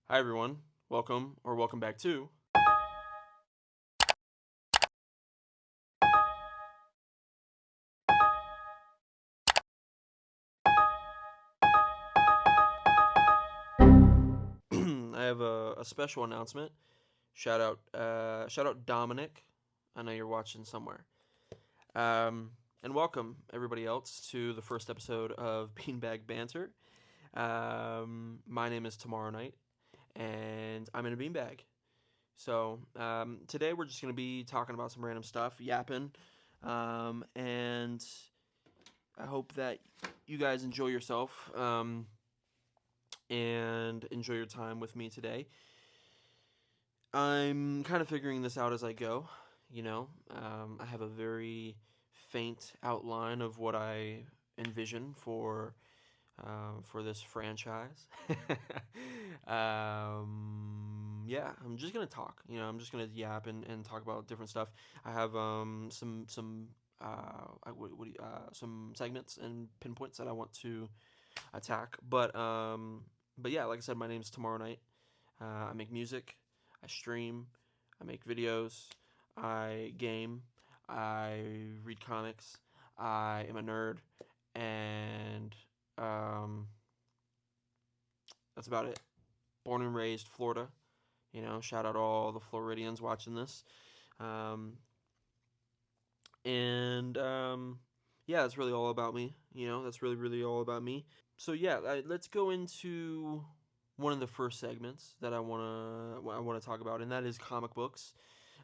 Hi everyone, welcome back to. I have a special announcement. Shout out Dominic. I know you're watching somewhere. And welcome everybody else to the first episode of Beanbag Banter. My name is Tmmrnight, and I'm in a beanbag. So today we're just gonna be talking about some random stuff, yapping, and I hope that you guys enjoy yourself. And enjoy your time with me today. I'm kind of figuring this out as I go. I have a very faint outline of what I envision for this franchise. Yeah, I'm just gonna talk. I'm just gonna yap and talk about different stuff. I have some segments and pinpoints that I want to attack. But yeah, like I said, my name's Tmmrnight. I make music, I stream, I make videos, I game, I read comics, I am a nerd, and that's about it. Born and raised Florida. Shout out all the Floridians watching this. Um, and yeah, that's really all about me. That's really all about me. So yeah, let's go into one of the first segments that I wanna talk about, and that is comic books.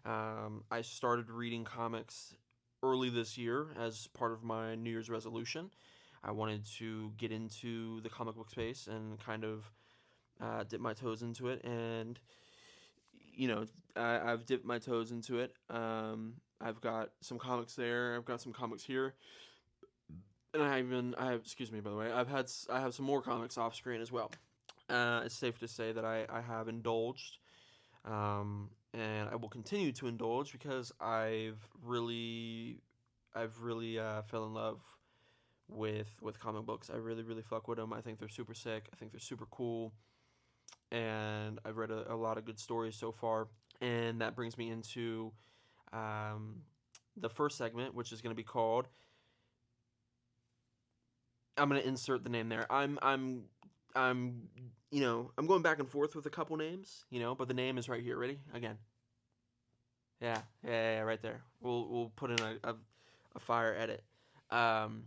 I started reading comics early this year as part of my New Year's resolution. I wanted to get into the comic book space and kind of dip my toes into it, and you know, I've dipped my toes into it. I've got some comics there. I've got some comics here, and I have, excuse me, by the way, I have some more comics off screen as well. It's safe to say that I have indulged, and I will continue to indulge because I've really fell in love with comic books. I really fuck with them. I think they're super sick. I think they're super cool, and I've read a lot of good stories so far. And that brings me into um, the first segment, which is going to be called. I'm going to insert the name there. I'm I'm going back and forth with a couple names, but the name is right here. Ready? Again. Yeah, right there. We'll put in a fire edit. Um,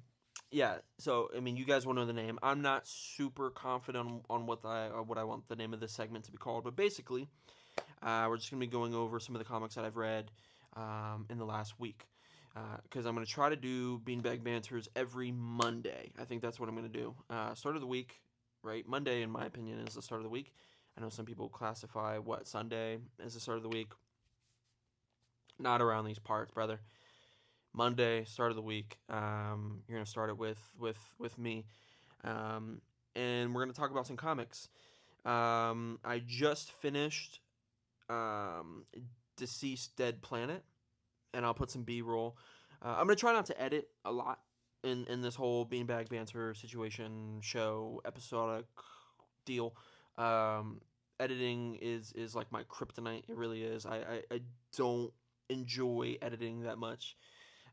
yeah. So I mean, you guys will know the name. I'm not super confident on what I want the name of this segment to be called, but basically, we're just gonna be going over some of the comics that I've read in the last week. Because I'm gonna try to do beanbag banters every Monday. I think that's what I'm gonna do. Start of the week, right? Monday, in my opinion, is the start of the week. I know some people classify Sunday as the start of the week. Not around these parts, brother. Monday, start of the week. You're gonna start it with me, um, and we're gonna talk about some comics. I just finished Deceased Dead Planet, and I'll put some B-roll. I'm gonna try not to edit a lot in this whole beanbag banter situation, show, episodic deal. Um, Editing is like my kryptonite. It really is. I don't enjoy editing that much.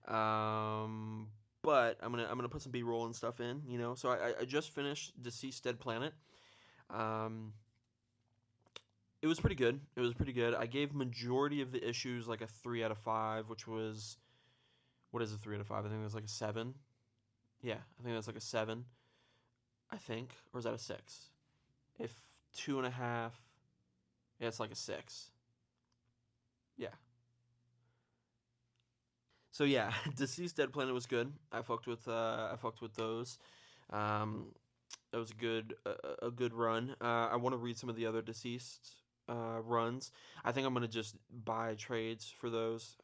Um, but I'm gonna put some B-roll and stuff in. So I just finished Deceased Dead Planet. Um, it was pretty good. It was pretty good. I gave majority of the issues like a 3 out of 5, which was, what is a 3 out of 5? I think it was like a 7. Yeah, I think that's like a 7. I think, or is that a 6? If 2.5, yeah, it's like a 6. Yeah. So yeah, Deceased Dead Planet was good. I fucked with those. Um, that was a good run. I want to read some of the other Deceased runs. I think I'm gonna just buy trades for those.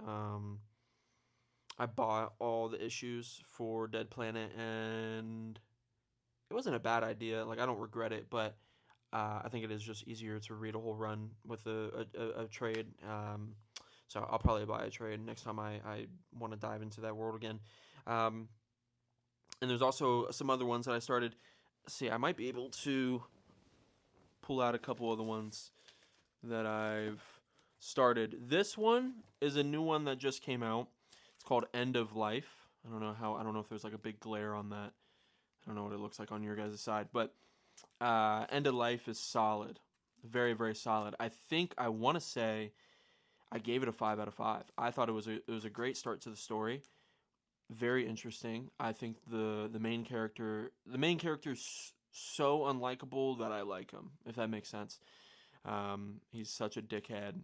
I bought all the issues for Dead Planet, and it wasn't a bad idea. Like, I don't regret it, but I think it is just easier to read a whole run with a trade. So I'll probably buy a trade next time I want to dive into that world again. Um, and there's also some other ones that I started. See, I might be able to pull out a couple of the ones that I've started. This one is a new one that just came out. It's called End of Life. I don't know if there's like a big glare on that. I don't know what it looks like on your guys' side, but End of Life is solid. Very, very solid. I want to say I gave it a 5 out of 5. I thought it was a great start to the story. Very interesting. I think the main character is so unlikable that I like him, if that makes sense. He's such a dickhead,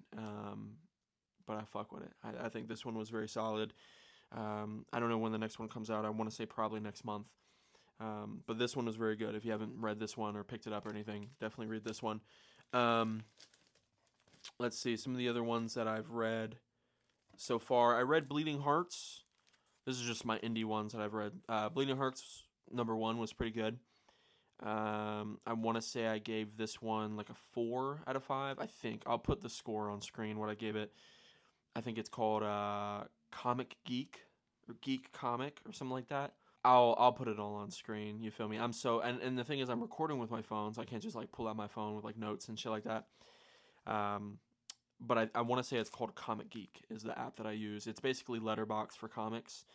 but I fuck with it. I think this one was very solid. I don't know when the next one comes out. I want to say probably next month. But this one was very good. If you haven't read this one or picked it up or anything, definitely read this one. Let's see, some of the other ones that I've read so far. I read Bleeding Hearts. This is just my indie ones that I've read. Bleeding Hearts #1 was pretty good. I want to say I gave this one like a 4 out of 5. I think I'll put the score on screen. What I gave it. I think it's called Comic Geek or Geek Comic or something like that. I'll put it all on screen. You feel me? I'm so and the thing is, I'm recording with my phone, so I can't just like pull out my phone with like notes and shit like that. But I want to say it's called Comic Geek is the app that I use. It's basically Letterboxd for comics.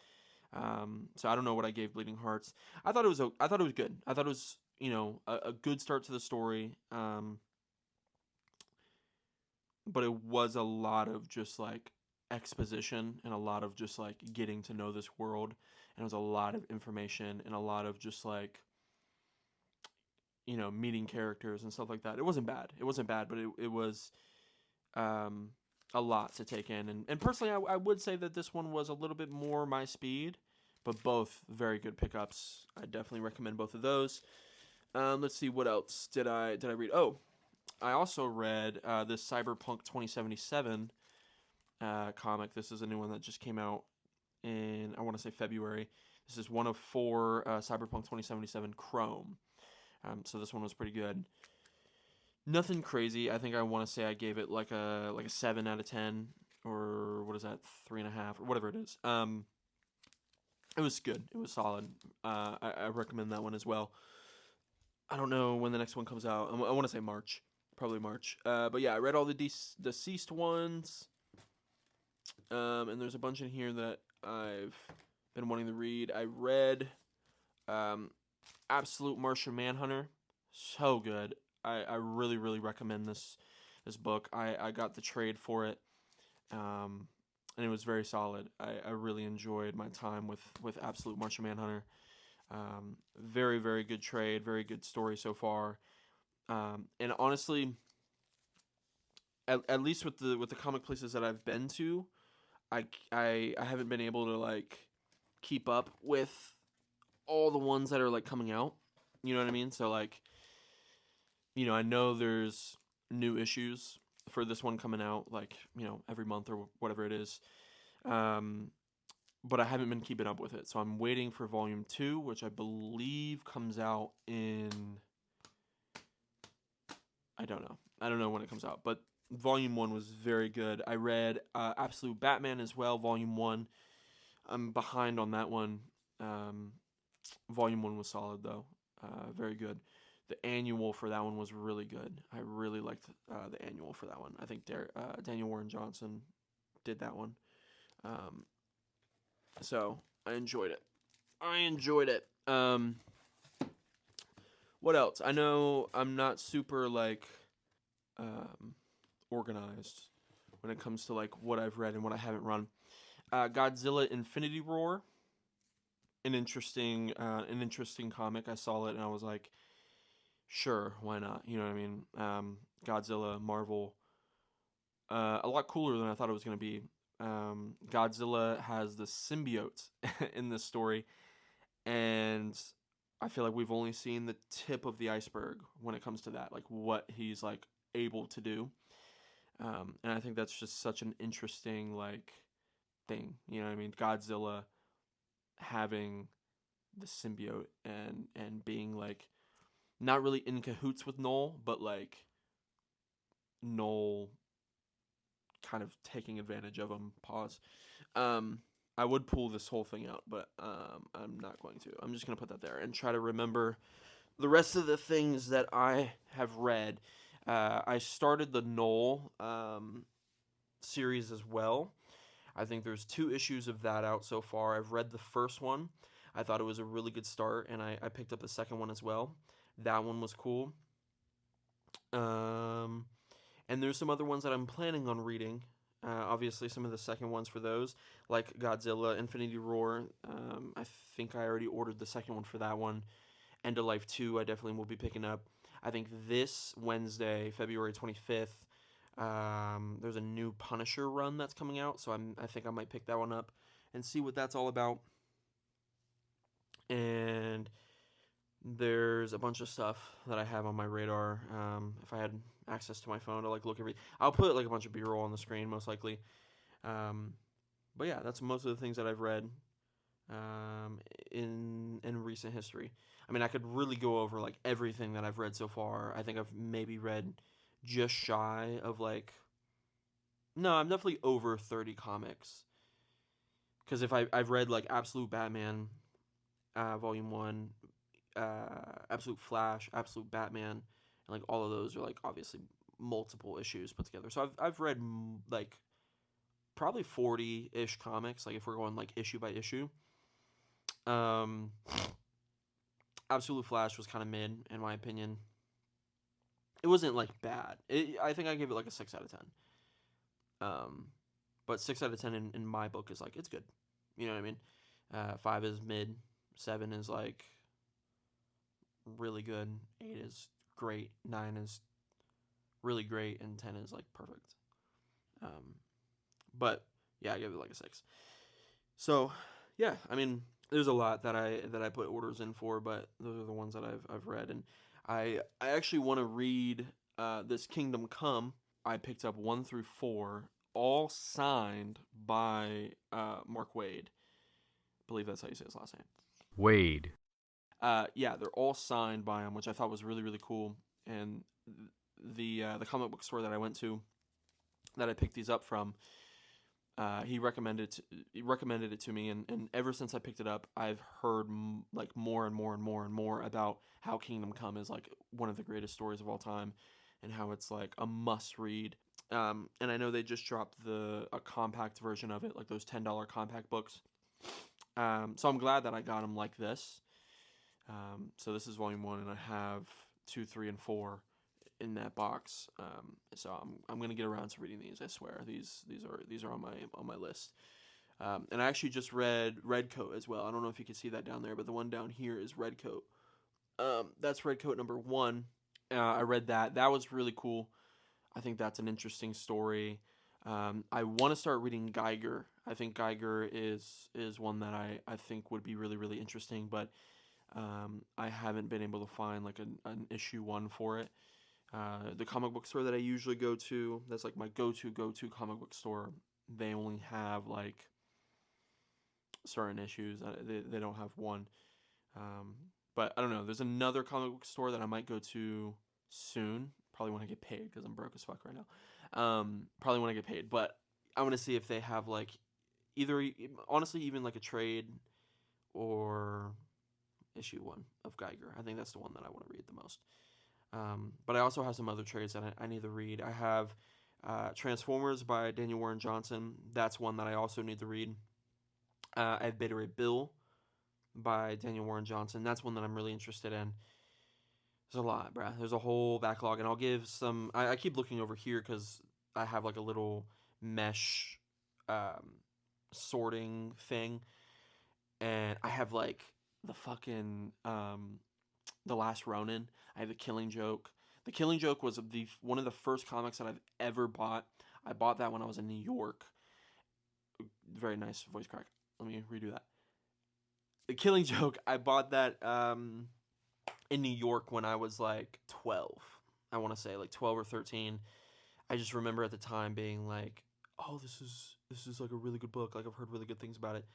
So I don't know what I gave Bleeding Hearts. I thought it was good. I thought it was a good start to the story. But it was a lot of just like exposition and a lot of just like getting to know this world, and it was a lot of information and a lot of just like meeting characters and stuff like that. It wasn't bad, but it was a lot to take in, and personally I would say that this one was a little bit more my speed, but both very good pickups. I definitely recommend both of those. Let's see, what else did I read? Oh, I also read this Cyberpunk 2077 comic. This is a new one that just came out in, I want to say, February. This is one of 4 Cyberpunk 2077 Chrome. So this one was pretty good. Nothing crazy. I think I want to say I gave it like a 7 out of 10, or what is that, 3.5 or whatever it is. It was good. It was solid. I recommend that one as well. I don't know when the next one comes out. I want to say March. Probably March. But yeah, I read all the deceased ones. And there's a bunch in here that I've been wanting to read. I read Absolute Martian Manhunter. So good. I really, really recommend this book. I got the trade for it. And it was very solid. I really enjoyed my time with Absolute Martian Manhunter. Very, very good trade. Very good story so far. And honestly, at least with the comic places that I've been to, I haven't been able to like keep up with all the ones that are like coming out. You know what I mean? So like, I know there's new issues for this one coming out like, every month or whatever it is. But I haven't been keeping up with it. So I'm waiting for volume 2, which I believe comes out in, I don't know when it comes out, but volume 1 was very good. I read Absolute Batman as well, volume 1. I'm behind on that one. Volume 1 was solid though. Very good. The annual for that one was really good. I really liked the annual for that one. I think Daniel Warren Johnson did that one. So I enjoyed it. What else? I know I'm not super like organized when it comes to like what I've read and what I haven't run. Godzilla Infinity Roar, an interesting comic. I saw it and I was like, sure, why not? You know what I mean? Godzilla, Marvel, a lot cooler than I thought it was going to be. Godzilla has the symbiote in this story, and I feel like we've only seen the tip of the iceberg when it comes to that, like what he's like able to do. And I think that's just such an interesting like thing. You know what I mean? Godzilla having the symbiote and being like not really in cahoots with Null, but like Null kind of taking advantage of him. Pause. I would pull this whole thing out, but I'm not going to. I'm just going to put that there and try to remember the rest of the things that I have read. I started the Knoll series as well. I think there's 2 issues of that out so far. I've read the first one. I thought it was a really good start, and I picked up the second one as well. That one was cool. Um, and there's some other ones that I'm planning on reading. Obviously, some of the second ones for those, like Godzilla, Infinity Roar. I think I already ordered the second one for that one. End of Life 2, I definitely will be picking up. I think this Wednesday, February 25th, there's a new Punisher run that's coming out, so I think I might pick that one up and see what that's all about. And there's a bunch of stuff that I have on my radar. If I had access to my phone to like look I'll put like a bunch of B-roll on the screen most likely. But yeah, that's most of the things that I've read in recent history. I mean, I could really go over like everything that I've read so far. I think I've maybe read just shy of like, no, I'm definitely over 30 comics. Because if I've read like Absolute Batman, Volume 1, Absolute Flash, Absolute Batman, and like all of those are like obviously multiple issues put together. So I've read like probably 40-ish comics, like if we're going like issue by issue. Um, Absolute Flash was kind of mid in my opinion. It wasn't like bad. I think I gave it like a 6 out of 10. But 6 out of 10 in my book is like it's good. You know what I mean? 5 is mid. 7 is like really good. 8 is great. 9 is really great, and 10 is like perfect. But yeah, I give it like a 6. So yeah, I mean, there's a lot that I put orders in for, but those are the ones that I've read, and I actually want to read this Kingdom Come. I picked up 1 through 4, all signed by Mark Waid. I believe that's how you say his last name. Wade. Yeah, they're all signed by him, which I thought was really really cool. And the comic book store that I went to, that I picked these up from, he recommended it to me, and ever since I picked it up, I've heard like more and more and more and more about how Kingdom Come is like one of the greatest stories of all time, and how it's like a must read. And I know they just dropped a compact version of it, like those $10 compact books. So I'm glad that I got them like this. So this is volume 1, and I have 2, 3, and 4 in that box. So I'm gonna get around to reading these. I swear, these are on my list. And I actually just read Redcoat as well. I don't know if you can see that down there, but the one down here is Redcoat. That's Redcoat number 1. I read that. That was really cool. I think that's an interesting story. I want to start reading Geiger. I think Geiger is one that I think would be really really interesting, but I haven't been able to find like an issue 1 for it. The comic book store that I usually go to, that's like my go-to comic book store, they only have like certain issues. They don't have 1. But I don't know. There's another comic book store that I might go to soon. Probably when I get paid, because I'm broke as fuck right now. Probably when I get paid. But I want to see if they have like either, honestly, even like a trade or issue 1 of Geiger. I think that's the one that I want to read the most. But I also have some other trades that I need to read. I have Transformers by Daniel Warren Johnson. That's one that I also need to read. I have Beta Ray Bill by Daniel Warren Johnson. That's one that I'm really interested in. There's a lot, bruh. There's a whole backlog, and I'll give some. I keep looking over here because I have like a little mesh sorting thing, and I have like the fucking The Last Ronin. I have The Killing Joke. The Killing Joke was one of the first comics that I've ever bought. I bought that when I was in New York. Very nice voice crack. Let me redo that. The Killing Joke, I bought that in New York when I was like 12. I want to say like 12 or 13. I just remember at the time being like, "Oh, this is like a really good book. Like I've heard really good things about it."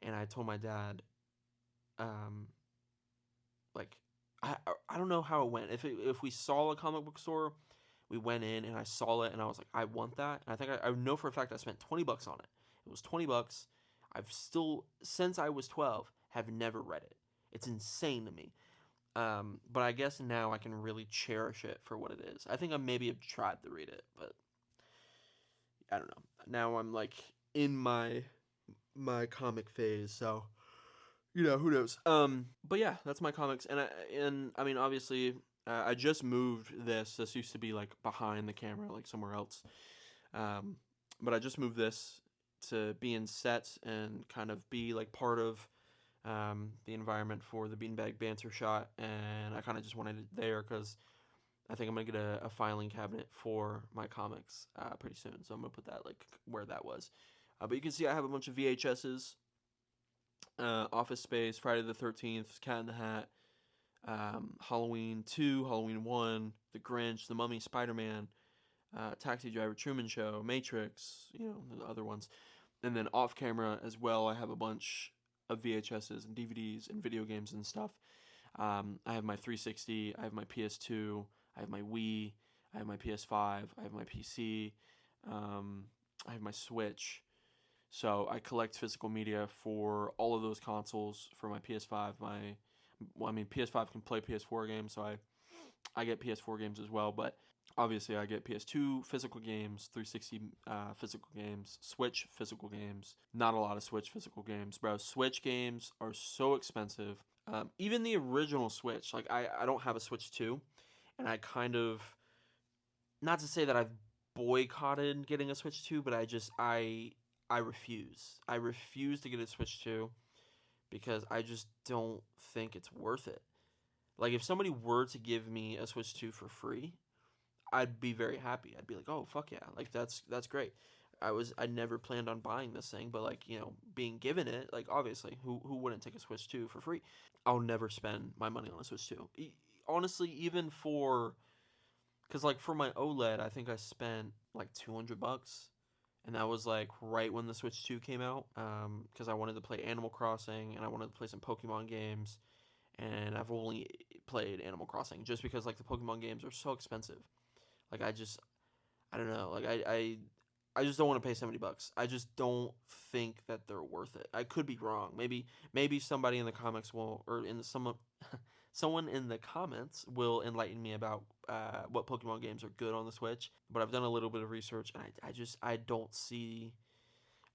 And I told my dad, like I don't know how it went. If we saw a comic book store, we went in and I saw it and I was like, I want that. And I think I know for a fact I spent $20 on it. It was $20. I've still, since I was 12, have never read it. It's insane to me. But I guess now I can really cherish it for what it is. I think I maybe have tried to read it, but I don't know. Now I'm like in my comic phase, so who knows. But yeah, that's my comics, and I mean, obviously, I just moved this. This used to be like behind the camera, like somewhere else. Um, but I just moved this to be in sets and kind of be like part of the environment for the Beanbag Banter shot, and I kind of just wanted it there because I think I'm gonna get a filing cabinet for my comics pretty soon. So I'm gonna put that like where that was. But you can see I have a bunch of VHSs, Office Space, Friday the 13th, Cat in the Hat, Halloween 2, Halloween 1, The Grinch, The Mummy, Spider-Man, Taxi Driver, Truman Show, Matrix, the other ones. And then off camera as well, I have a bunch of VHSs and DVDs and video games and stuff. I have my 360, I have my PS2, I have my Wii, I have my PS5, I have my PC, I have my Switch. So I collect physical media for all of those consoles. For my PS5, PS5 can play PS4 games, so I get PS4 games as well. But obviously, I get PS2 physical games, 360 physical games, Switch physical games. Not a lot of Switch physical games, bro. Switch games are so expensive. Even the original Switch, like I don't have a Switch 2, and I kind of, not to say that I've boycotted getting a Switch 2, but I refuse. I refuse to get a Switch 2 because I just don't think it's worth it. Like if somebody were to give me a Switch 2 for free, I'd be very happy. I'd be like, "Oh, fuck yeah. Like that's great." I never planned on buying this thing, but like, being given it, like obviously, who wouldn't take a Switch 2 for free? I'll never spend my money on a Switch 2. Honestly, even for cuz like for my OLED, I think I spent like $200, and that was like right when the Switch 2 came out, because I wanted to play Animal Crossing and I wanted to play some Pokemon games, and I've only played Animal Crossing just because like the Pokemon games are so expensive. Like I don't know, like I just don't want to pay $70. I just don't think that they're worth it. I could be wrong. Maybe somebody in the comics will, or in someone someone in the comments will enlighten me about what Pokemon games are good on the Switch. But I've done a little bit of research, and I don't see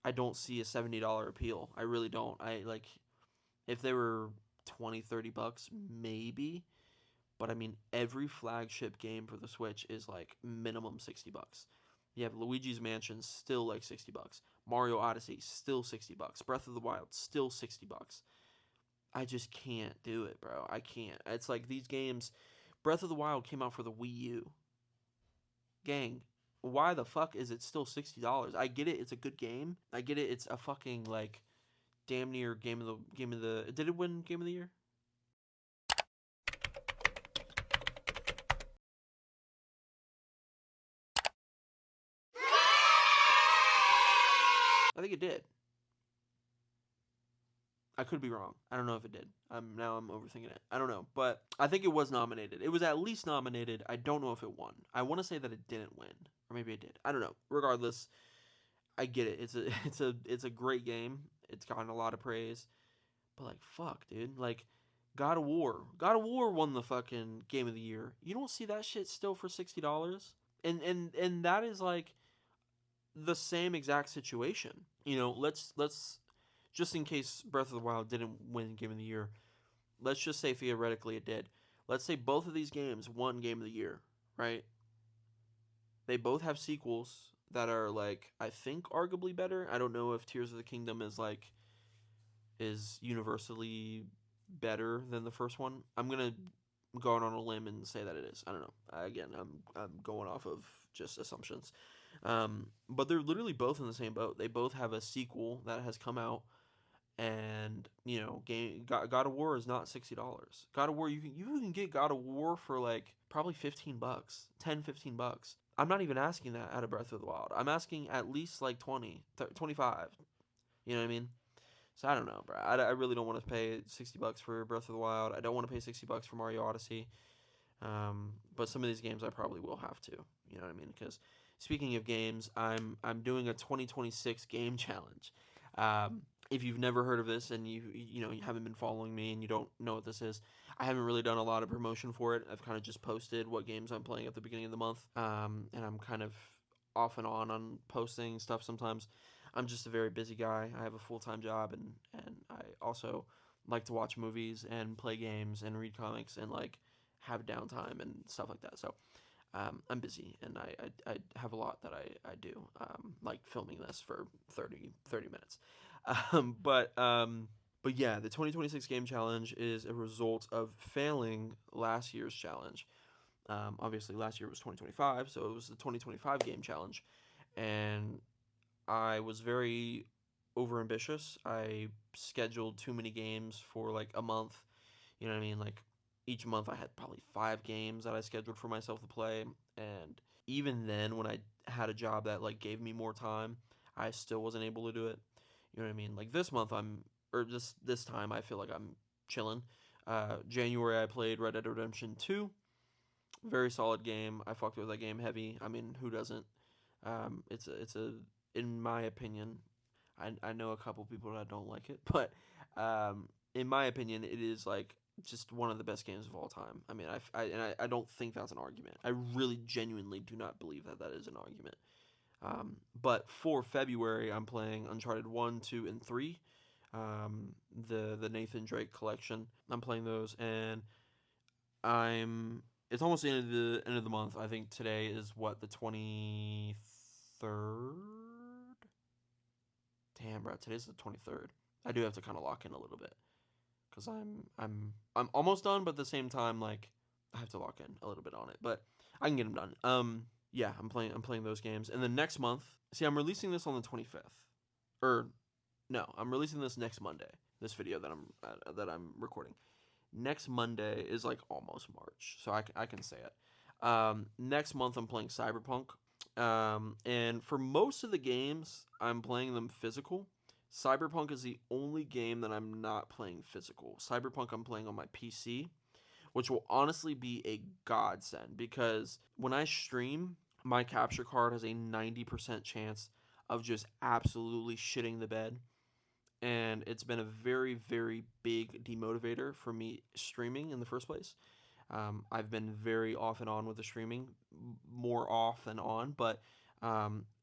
a $70 appeal. I really don't. I like if they were 20, $30, maybe. But I mean, every flagship game for the Switch is like minimum $60. You have Luigi's Mansion, still like $60. Mario Odyssey, still $60. Breath of the Wild, still $60. I just can't do it, bro. I can't. It's like these games. Breath of the Wild came out for the Wii U. Gang, why the fuck is it still $60? I get it. It's a good game. I get it. It's a fucking like damn near game of the. Did it win Game of the Year? I think it did. I could be wrong. I don't know if it did. Now I'm overthinking it. I don't know, but I think it was nominated. It was at least nominated. I don't know if it won. I want to say that it didn't win, or maybe it did. I don't know. Regardless, I get it. It's a great game. It's gotten a lot of praise, but like fuck, dude. Like God of War. God of War won the fucking Game of the Year. You don't see that shit still for $60, and that is like the same exact situation. Let's just in case Breath of the Wild didn't win Game of the Year, let's just say theoretically it did. Let's say both of these games won Game of the Year, right? They both have sequels that are like I think arguably better. I don't know if Tears of the Kingdom is universally better than the first one. I'm gonna go out on a limb and say that it is. I don't know. Again, I'm going off of just assumptions. But they're literally both in the same boat. They both have a sequel that has come out, and God of War is not $60. God of War, you can get God of War for like probably $15, 10, $15. I'm not even asking that out of Breath of the Wild. I'm asking at least like 20, 25. You know what I mean? So I don't know, bro. I really don't want to pay $60 for Breath of the Wild. I don't want to pay $60 for Mario Odyssey. But some of these games I probably will have to. You know what I mean? Because speaking of games, I'm doing a 2026 game challenge. if you've never heard of this and you haven't been following me and you don't know what this is, I haven't really done a lot of promotion for it. I've kind of just posted what games I'm playing at the beginning of the month, and I'm kind of off and on posting stuff sometimes. I'm just a very busy guy. I have a full-time job, and I also like to watch movies and play games and read comics and like have downtime and stuff like that. So I'm busy, and I have a lot that I do, like filming this for 30 minutes. But yeah, the 2026 game challenge is a result of failing last year's challenge. Obviously, last year was 2025, so it was the 2025 game challenge, and I was very overambitious. I scheduled too many games for like a month. You know what I mean? Like each month I had probably 5 games that I scheduled for myself to play, and even then when I had a job that like gave me more time, I still wasn't able to do it. You know what I mean? Like this month or this time I feel like I'm chilling. January I played Red Dead Redemption 2. Very solid game. I fucked with that game heavy. I mean, who doesn't? It's a in my opinion, I know a couple people that don't like it, but in my opinion, it is like just one of the best games of all time. I mean, I don't think that's an argument. I really genuinely do not believe that is an argument. But for February, I'm playing Uncharted 1, 2, and 3, the Nathan Drake collection. I'm playing those, and I'm it's almost the end of the month. I think today is what, the 23rd. Damn, bro, today's the 23rd. I do have to kind of lock in a little bit because I'm almost done, but at the same time, like I have to lock in a little bit on it, but I can get them done. Yeah, I'm playing those games, and then next month. See, I'm releasing this on the 25th, or no, I'm releasing this next Monday. This video that I'm recording. Next Monday is like almost March, so I can say it. Next month I'm playing Cyberpunk, and for most of the games I'm playing them physical. Cyberpunk is the only game that I'm not playing physical. Cyberpunk I'm playing on my PC, which will honestly be a godsend because when I stream, my capture card has a 90% chance of just absolutely shitting the bed, and it's been a very, very big demotivator for me streaming in the first place. I've been very off and on with the streaming, more off than on, but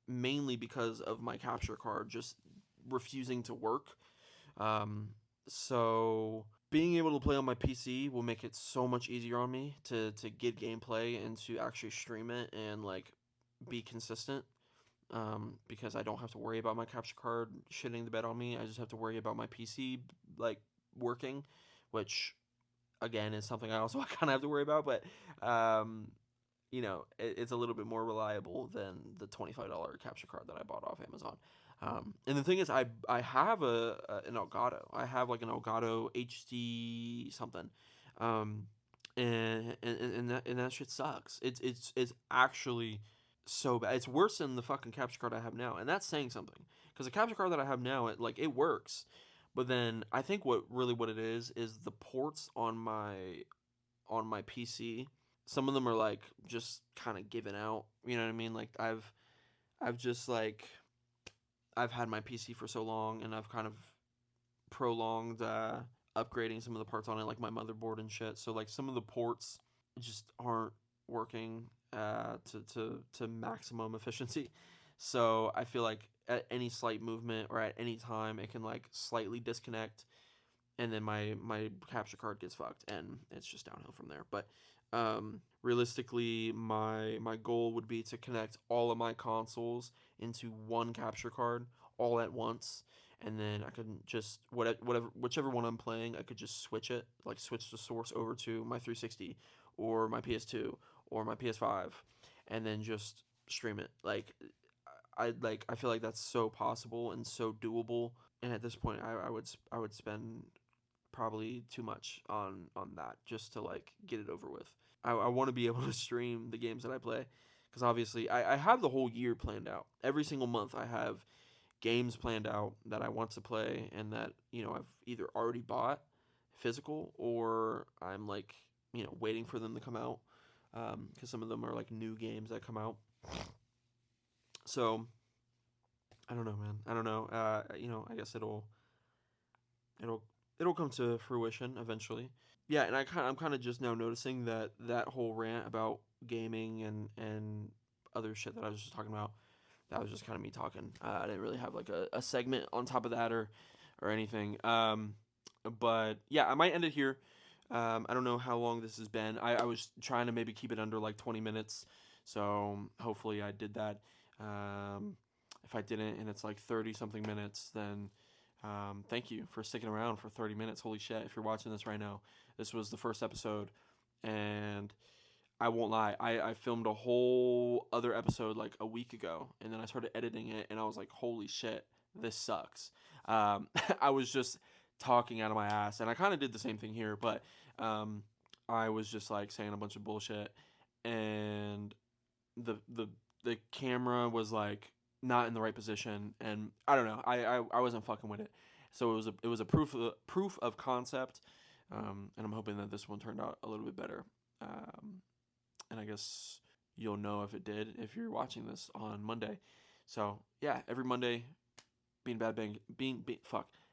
mainly because of my capture card just refusing to work. So being able to play on my PC will make it so much easier on me to get gameplay and to actually stream it and like be consistent. Because I don't have to worry about my capture card shitting the bed on me. I just have to worry about my PC like working, which again is something I also kind of have to worry about. But it's a little bit more reliable than the $25 capture card that I bought off Amazon. And the thing is, I have an Elgato. I have like an Elgato HD something, and that shit sucks. It's actually so bad. It's worse than the fucking capture card I have now, and that's saying something. Because the capture card that I have now, it works, but then I think what it is the ports on my PC. Some of them are like just kind of given out. You know what I mean? Like I've just like I've had my PC for so long, and I've kind of prolonged upgrading some of the parts on it, like my motherboard and shit. So like some of the ports just aren't working to maximum efficiency. So I feel like at any slight movement or at any time, it can like slightly disconnect, and then my capture card gets fucked, and it's just downhill from there. But realistically, my goal would be to connect all of my consoles into one capture card all at once, and then I could just whichever one I'm playing, I could just switch the source over to my 360 or my PS2 or my PS5, and then just stream it. I feel like that's so possible and so doable. And at this point, I would spend probably too much on that just to like get it over with. I want to be able to stream the games that I play, because obviously I have the whole year planned out. Every single month I have games planned out that I want to play, and that I've either already bought physical, or I'm like waiting for them to come out, because some of them are like new games that come out. So I don't know, man. I don't know. I guess It'll it'll come to fruition eventually. Yeah, and I'm kind of just now noticing that that whole rant about gaming and other shit that I was just talking about, that was just kind of me talking. I didn't really have like a segment on top of that or anything. But yeah, I might end it here. I don't know how long this has been. I was trying to maybe keep it under like 20 minutes, so hopefully I did that. If I didn't and it's like 30 something minutes, then thank you for sticking around for 30 minutes. Holy shit, if you're watching this right now, this was the first episode, and I won't lie, I filmed a whole other episode like a week ago, and then I started editing it, and I was like, holy shit, this sucks. I was just talking out of my ass, and I kind of did the same thing here, but um, I was just like saying a bunch of bullshit, and the the the camera was like not in the right position, and I don't know, I wasn't fucking with it. So it was a proof of concept, and I'm hoping that this one turned out a little bit better. Um, and I guess you'll know if it did if you're watching this on Monday. So yeah, every Monday, fuck,